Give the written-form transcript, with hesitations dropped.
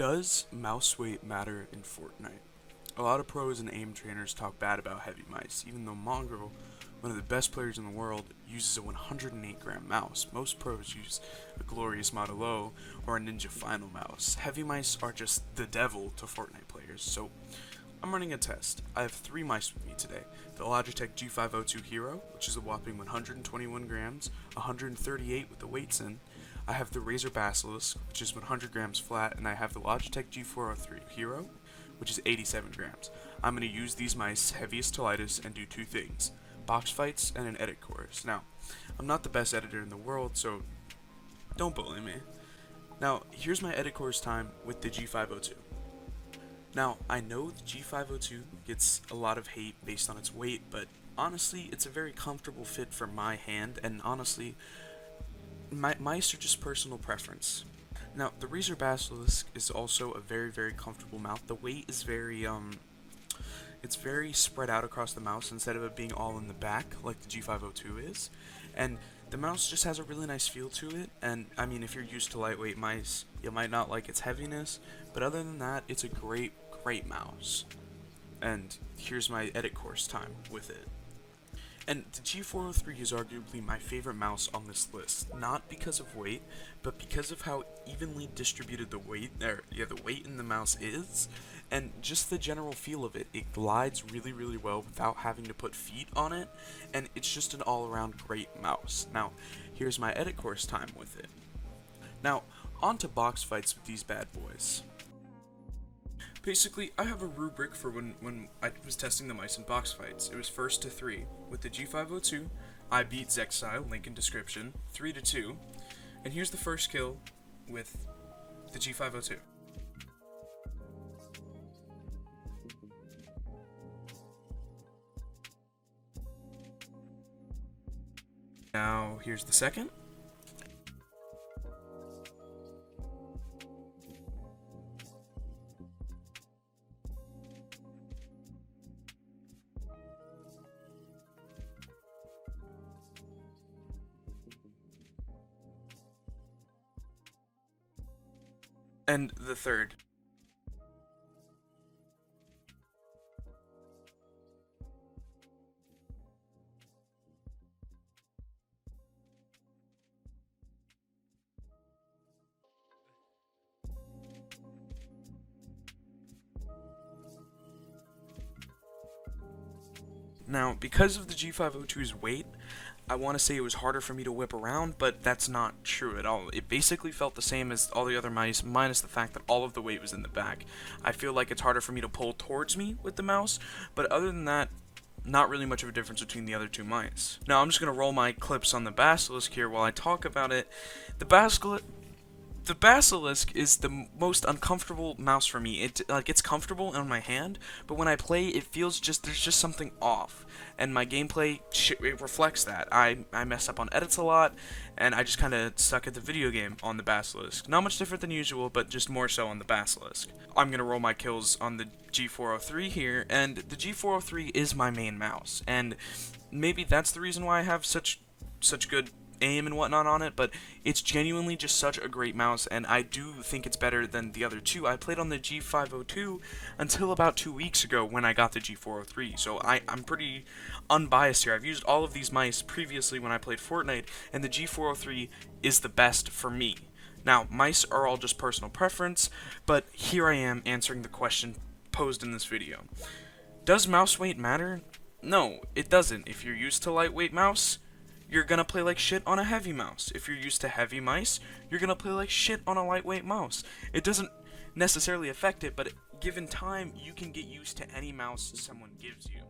Does mouse weight matter in Fortnite? A lot of pros and aim trainers talk bad about heavy mice, even though Mongraal, one of the best players in the world, uses a 108-gram mouse. Most pros use a glorious Alot or a Ninja FinalMouse. Heavy mice are just the devil to Fortnite players, so I'm running a test. I have 3 mice with me today. The Logitech G502 Hero, which is a whopping 121 grams, 138 with the weights in. I have the Razer Basilisk, which is 100 grams flat, and I have the Logitech G403 Hero, which is 87 grams. I'm going to use these mice heaviest to lightest and do 2 things: box fights and an edit course. Now, I'm not the best editor in the world, so don't bully me. Now, here's my edit course time with the G502. Now, I know the G502 gets a lot of hate based on its weight, but honestly, it's a very comfortable fit for my hand, and honestly, mice are just personal preference. Now, the Razer Basilisk is also a very comfortable mouse. The weight is it's very spread out across the mouse instead of it being all in the back like the G502 is. And the mouse just has a really nice feel to it, and I mean, if you're used to lightweight mice, you might not like its heaviness, but other than that, it's a great mouse. And here's my edit course time with it. And the G403 is arguably my favorite mouse on this list, not because of weight, but because of how evenly distributed the weight in the mouse is, and just the general feel of it. It glides really well without having to put feet on it, and it's just an all-around great mouse. Now, here's my edit course time with it. Now, on to box fights with these bad boys. Basically, I have a rubric for when I was testing the mice in box fights. It was 1st to 3. With the G502, I beat Zexile, link in description, 3-2. And here's the first kill with the G502. Now, here's the second. And the third. Now, because of the G502's weight, I want to say it was harder for me to whip around, but that's not true at all. It basically felt the same as all the other mice, minus the fact that all of the weight was in the back. I feel like it's harder for me to pull towards me with the mouse, but other than that, not really much of a difference between the other 2 mice. Now, I'm just going to roll my clips on the Basilisk here while I talk about it. The Basilisk is the most uncomfortable mouse for me. It's comfortable on my hand, but when I play, it feels there's just something off. And my gameplay, it reflects that. I mess up on edits a lot, and I just kind of suck at the video game on the Basilisk. Not much different than usual, but just more so on the Basilisk. I'm going to roll my kills on the G403 here, and the G403 is my main mouse. And maybe that's the reason why I have such good aim and whatnot on it, but it's genuinely just such a great mouse, and I do think it's better than the other 2. I played on the G502 until about 2 weeks ago when I got the G403, so I'm pretty unbiased here. I've used all of these mice previously when I played Fortnite, and the G403 is the best for me. Now, mice are all just personal preference, but here I am answering the question posed in this video. Does mouse weight matter? No, it doesn't. If you're used to lightweight mouse, you're gonna play like shit on a heavy mouse. If you're used to heavy mice, you're gonna play like shit on a lightweight mouse. It doesn't necessarily affect it, but given time, you can get used to any mouse someone gives you.